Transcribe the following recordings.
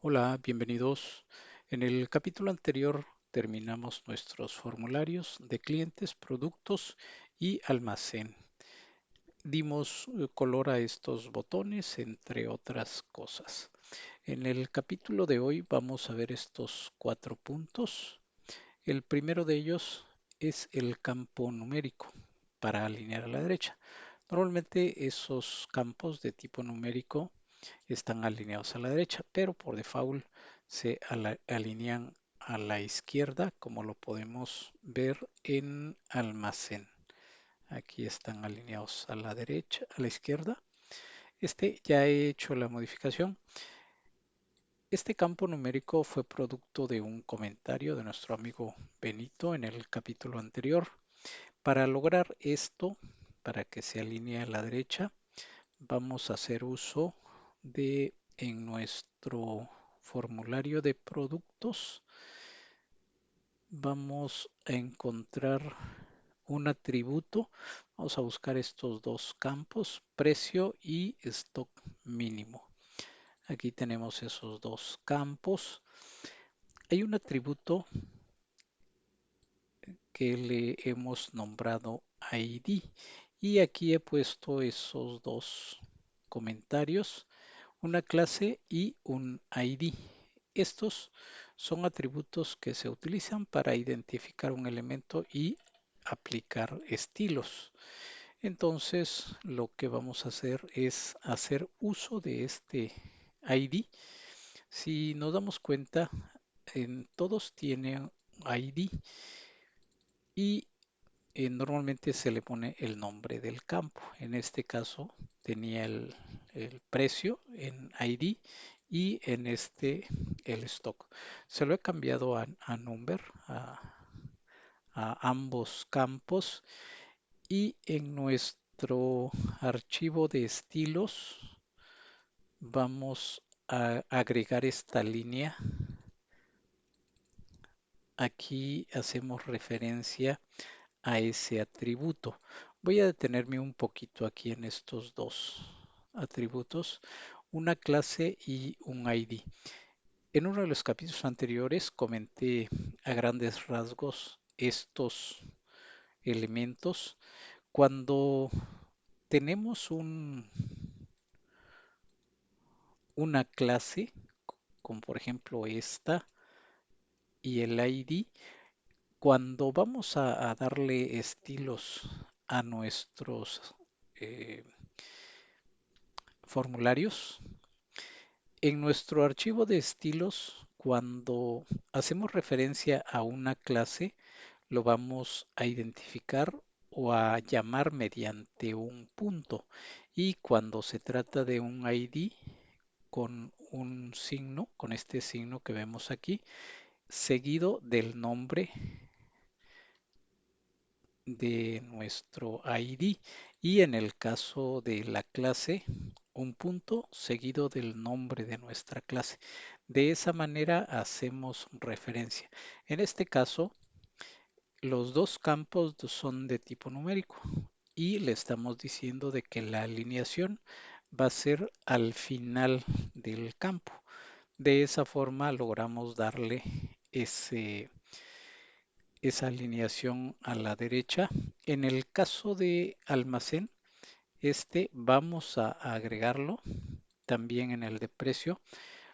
Hola, bienvenidos. En el capítulo anterior terminamos nuestros formularios de clientes, productos y almacén. Dimos color a estos botones, entre otras cosas. En el capítulo de hoy vamos a ver estos 4 puntos. El primero de ellos es el campo numérico para alinear a la derecha. Normalmente esos campos de tipo numérico están alineados a la derecha, pero por default se alinean a la izquierda, como lo podemos ver en almacén. Aquí están alineados a la derecha, a la izquierda. Ya he hecho la modificación. Este campo numérico fue producto de un comentario de nuestro amigo Benito en el capítulo anterior. Para lograr esto, para que se alinee a la derecha, vamos a hacer uso de en nuestro formulario de productos vamos a encontrar un atributo. Vamos a buscar estos dos campos, precio y stock mínimo. Aquí tenemos esos dos campos. Hay un atributo que le hemos nombrado ID y aquí he puesto esos dos comentarios, una clase y un ID. Estos son atributos que se utilizan para identificar un elemento y aplicar estilos. Entonces, lo que vamos a hacer es hacer uso de este ID. Si nos damos cuenta, en todos tienen ID y normalmente se le pone el nombre del campo. En este caso tenía el precio en ID y en este el stock. Se lo he cambiado a number, a ambos campos y en nuestro archivo de estilos vamos a agregar esta línea. Aquí hacemos referencia a ese atributo. Voy a detenerme un poquito aquí en estos dos atributos, una clase y un ID. En uno de los capítulos anteriores comenté a grandes rasgos estos elementos. Cuando tenemos una clase, como por ejemplo esta y el ID, cuando vamos a darle estilos a nuestros eh, formularios, en nuestro archivo de estilos, cuando hacemos referencia a una clase, lo vamos a identificar o a llamar mediante un punto. Y cuando se trata de un ID con un signo, con este signo que vemos aquí, seguido del nombre de nuestro ID y en el caso de la clase un punto seguido del nombre de nuestra clase. De esa manera hacemos referencia. En este caso, los dos campos son de tipo numérico y le estamos diciendo de que la alineación va a ser al final del campo. De esa forma logramos darle esa alineación a la derecha. En el caso de almacén, vamos a agregarlo también en el de precio.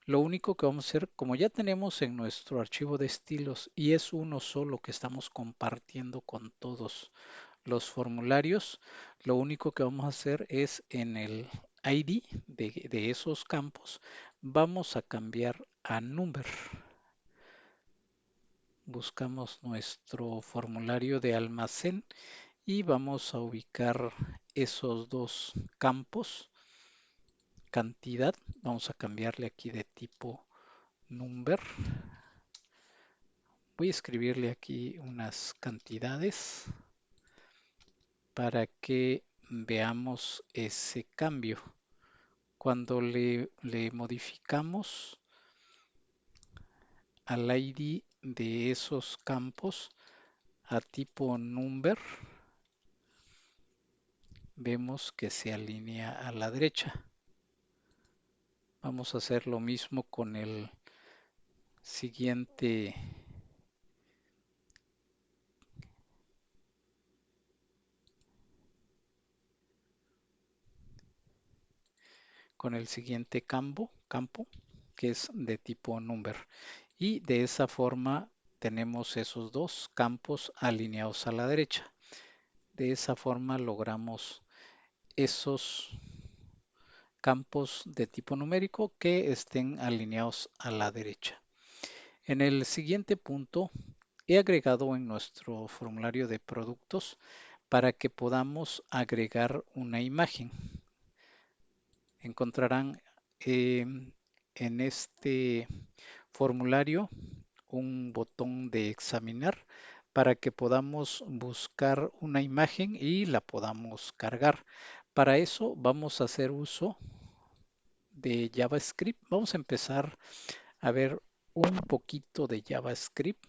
Lo único que vamos a hacer, como ya tenemos en nuestro archivo de estilos y es uno solo que estamos compartiendo con todos los formularios, lo único que vamos a hacer es en el ID de esos campos, vamos a cambiar a number. Buscamos nuestro formulario de almacén y vamos a ubicar esos dos campos, cantidad, vamos a cambiarle aquí de tipo number. Voy a escribirle aquí unas cantidades para que veamos ese cambio. Cuando le modificamos al ID de esos campos a tipo number, vemos que se alinea a la derecha. Vamos a hacer lo mismo siguiente, con el siguiente campo, que es de tipo number. Y de esa forma tenemos esos dos campos alineados a la derecha. De esa forma logramos esos campos de tipo numérico que estén alineados a la derecha. En el siguiente punto, he agregado en nuestro formulario de productos para que podamos agregar una imagen. Encontrarán en este formulario un botón de examinar para que podamos buscar una imagen y la podamos cargar. Para eso vamos a hacer uso de JavaScript. Vamos a empezar a ver un poquito de JavaScript.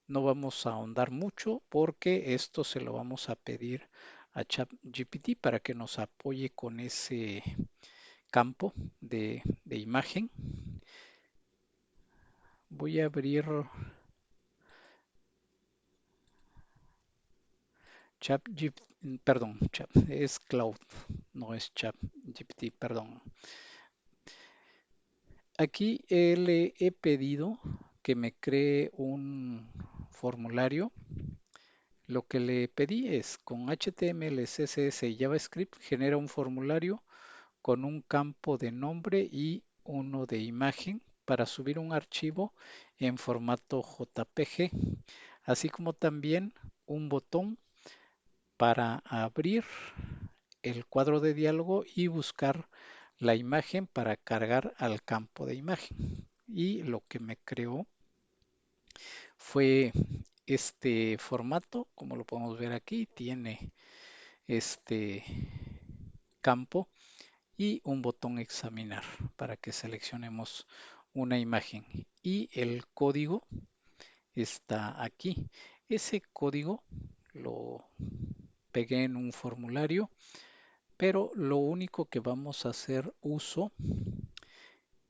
No vamos a ahondar mucho porque esto se lo vamos a pedir a ChatGPT para que nos apoye con ese campo de imagen. Voy a abrir ChatGPT, perdón, es Cloud, no es ChatGPT, perdón. Aquí le he pedido que me cree un formulario. Lo que le pedí es con HTML, CSS y JavaScript genera un formulario con un campo de nombre y uno de imagen para subir un archivo en formato JPG, así como también un botón para abrir el cuadro de diálogo y buscar la imagen para cargar al campo de imagen. Y lo que me creó fue este formato, como lo podemos ver aquí, tiene este campo y un botón examinar para que seleccionemos una imagen. Y el código está aquí. Ese código lo pegué en un formulario, pero lo único que vamos a hacer uso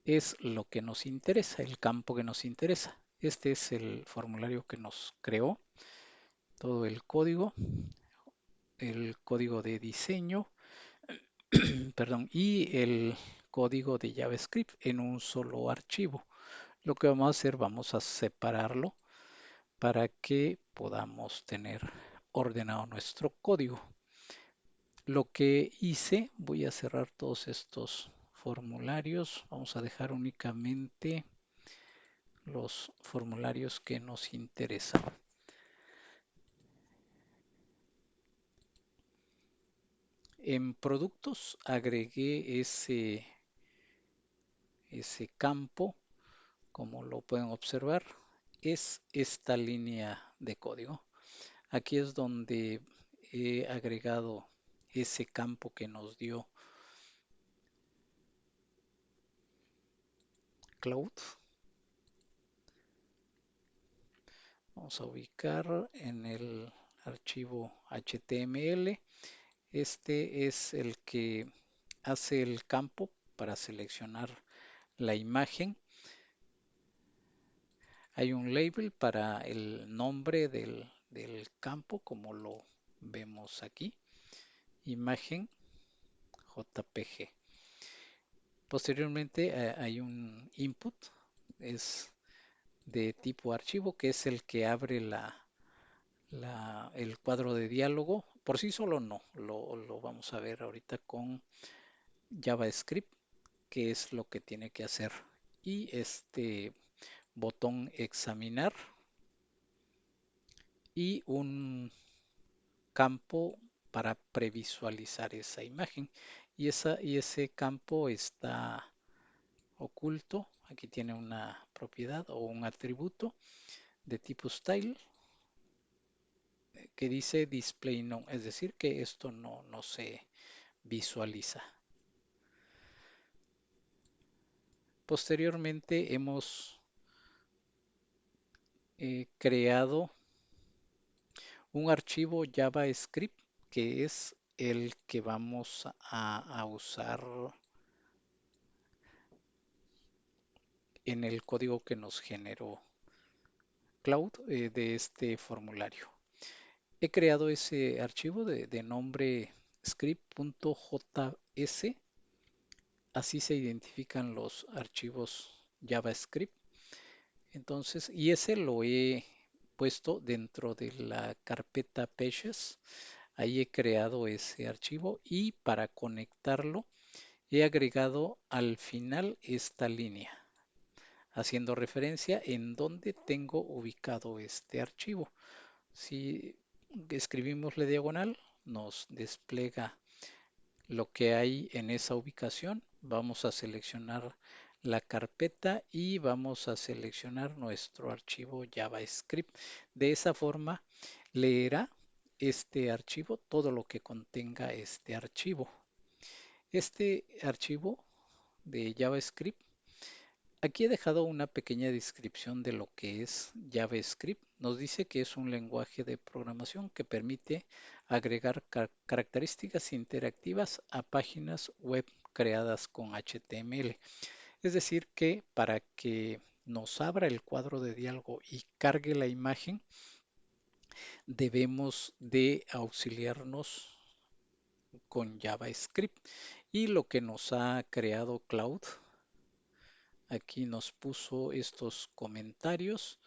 es lo que nos interesa, el campo que nos interesa. Este es el formulario que nos creó, todo el código de diseño, perdón, y el código de JavaScript en un solo archivo. Lo que vamos a hacer, vamos a separarlo para que podamos tener ordenado nuestro código. Lo que hice, voy a cerrar todos estos formularios. Vamos a dejar únicamente los formularios que nos interesan. En productos agregué ese campo, como lo pueden observar, es esta línea de código. Aquí es donde he agregado ese campo que nos dio Cloud. Vamos a ubicar en el archivo HTML. Este es el que hace el campo para seleccionar la imagen. Hay un label para el nombre del campo, como lo vemos aquí. Imagen JPG. Posteriormente hay un input, es de tipo archivo, que es el que abre el cuadro de diálogo. Por sí solo no, lo vamos a ver ahorita con JavaScript, que es lo que tiene que hacer. Y este botón examinar y un campo para previsualizar esa imagen. Y ese campo está oculto. Aquí tiene una propiedad o un atributo de tipo style que dice display none, es decir, que esto no se visualiza. Posteriormente hemos creado un archivo JavaScript que es el que vamos a usar en el código que nos generó Cloud de este formulario. He creado ese archivo de nombre script.js, así se identifican los archivos JavaScript. Entonces, y ese lo he puesto dentro de la carpeta Pages. Ahí he creado ese archivo y para conectarlo he agregado al final esta línea, haciendo referencia en dónde tengo ubicado este archivo. Si escribimos la diagonal, nos despliega lo que hay en esa ubicación. Vamos a seleccionar la carpeta y vamos a seleccionar nuestro archivo JavaScript. De esa forma leerá este archivo, todo lo que contenga este archivo. Este archivo de JavaScript, aquí he dejado una pequeña descripción de lo que es JavaScript. Nos dice que es un lenguaje de programación que permite agregar características interactivas a páginas web creadas con HTML. Es decir, que para que nos abra el cuadro de diálogo y cargue la imagen, debemos de auxiliarnos con JavaScript. Y lo que nos ha creado Cloud, aquí nos puso estos comentarios.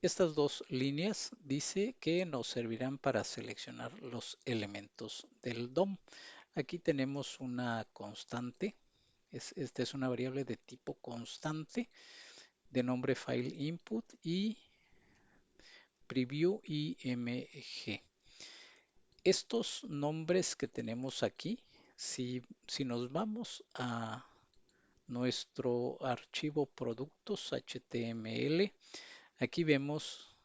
Estas dos líneas dice que nos servirán para seleccionar los elementos del DOM. Aquí tenemos una constante. Esta es una variable de tipo constante de nombre file input y preview img. Estos nombres que tenemos aquí, si nos vamos a nuestro archivo productos HTML, aquí vemos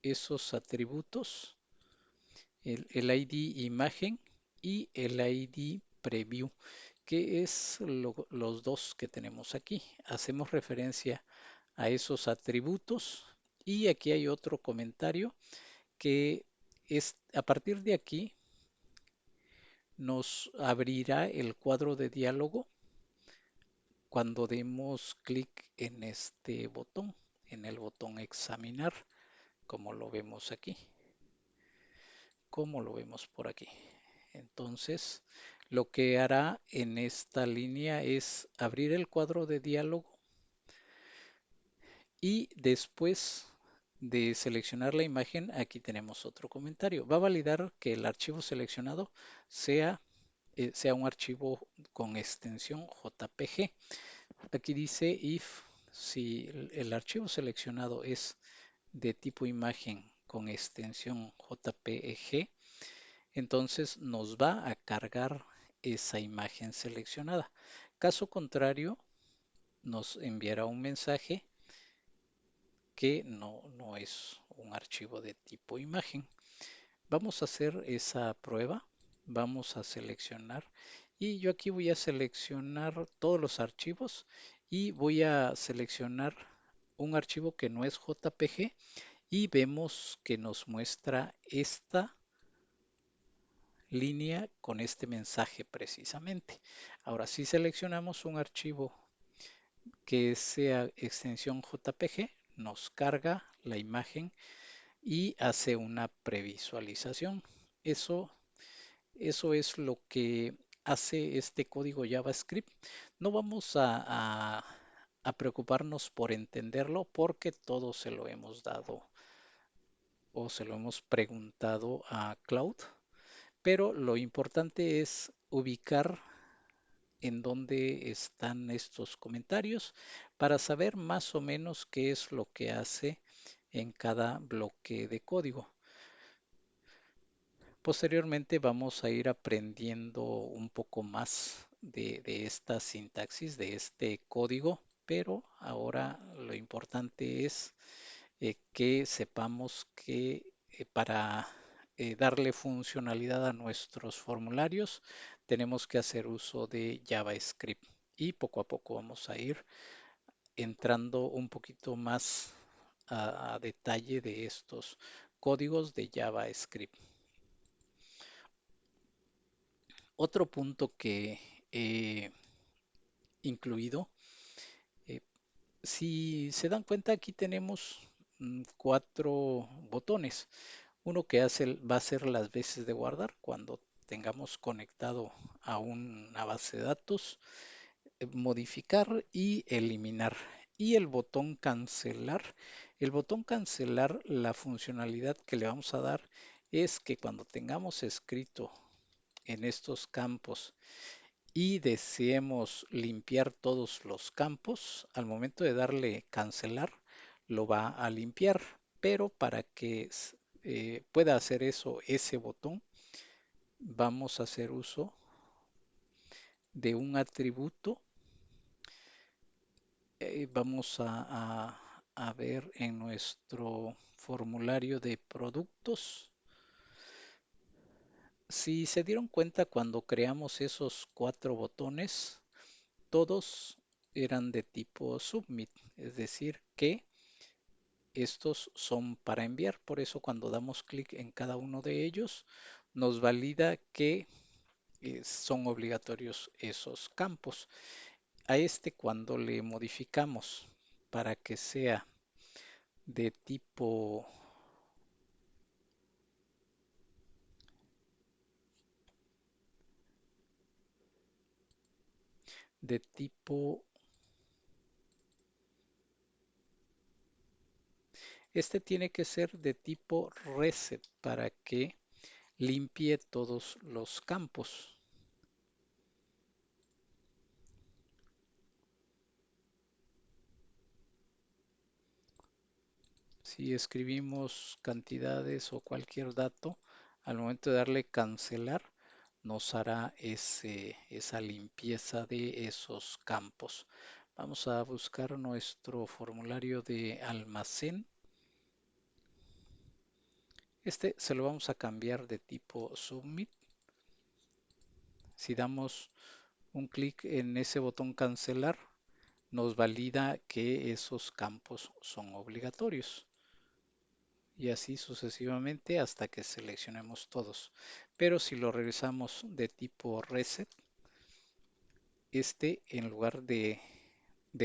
esos atributos, el ID imagen y el ID preview, que es los dos que tenemos aquí. Hacemos referencia a esos atributos y aquí hay otro comentario que es a partir de aquí nos abrirá el cuadro de diálogo cuando demos clic en este botón, en el botón examinar, como lo vemos aquí, como lo vemos por aquí. Entonces, lo que hará en esta línea es abrir el cuadro de diálogo y después de seleccionar la imagen, aquí tenemos otro comentario. Va a validar que el archivo seleccionado sea un archivo con extensión JPG. Aquí dice if, si el archivo seleccionado es de tipo imagen con extensión JPG, entonces nos va a cargar esa imagen seleccionada. Caso contrario, nos enviará un mensaje que no es un archivo de tipo imagen. Vamos a hacer esa prueba. Vamos a seleccionar y yo aquí voy a seleccionar todos los archivos y voy a seleccionar un archivo que no es JPG y vemos que nos muestra esta línea con este mensaje precisamente. Ahora, si seleccionamos un archivo que sea extensión JPG, nos carga la imagen y hace una previsualización. Eso, eso es lo que hace este código JavaScript. No vamos a preocuparnos por entenderlo porque todo se lo hemos dado o se lo hemos preguntado a Cloud, pero lo importante es ubicar en dónde están estos comentarios para saber más o menos qué es lo que hace en cada bloque de código. Posteriormente vamos a ir aprendiendo un poco más de esta sintaxis, de este código, pero ahora lo importante es que sepamos que para darle funcionalidad a nuestros formularios tenemos que hacer uso de JavaScript y poco a poco vamos a ir entrando un poquito más a detalle de estos códigos de JavaScript. Otro punto que he incluido Si se dan cuenta, aquí tenemos cuatro botones. Uno que va a ser las veces de guardar cuando tengamos conectado a una base de datos, modificar y eliminar. Y el botón cancelar. El botón cancelar, la funcionalidad que le vamos a dar es que cuando tengamos escrito en estos campos y deseemos limpiar todos los campos, al momento de darle cancelar, lo va a limpiar. Pero para que pueda hacer eso, ese botón, vamos a hacer uso de un atributo. Vamos a ver en nuestro formulario de productos. Si se dieron cuenta cuando creamos esos cuatro botones, todos eran de tipo submit, es decir, que estos son para enviar. Por eso cuando damos clic en cada uno de ellos, nos valida que son obligatorios esos campos. A este cuando le modificamos para que sea de tipo de tipo este tiene que ser de tipo reset para que limpie todos los campos. Si escribimos cantidades o cualquier dato, al momento de darle cancelar, nos hará esa limpieza de esos campos. Vamos a buscar nuestro formulario de almacén. Este se lo vamos a cambiar de tipo submit. Si damos un clic en ese botón cancelar, nos valida que esos campos son obligatorios y así sucesivamente hasta que seleccionemos todos. Pero si lo regresamos de tipo reset, este en lugar de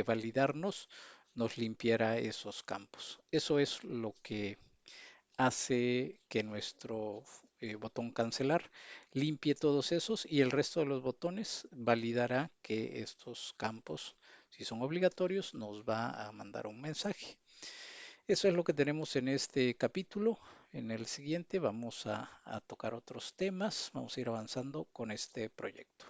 validarnos, nos limpiará esos campos. Eso es lo que hace que nuestro botón cancelar limpie todos esos y el resto de los botones validará que estos campos, si son obligatorios, nos va a mandar un mensaje. Eso es lo que tenemos en este capítulo. En el siguiente vamos a tocar otros temas. Vamos a ir avanzando con este proyecto.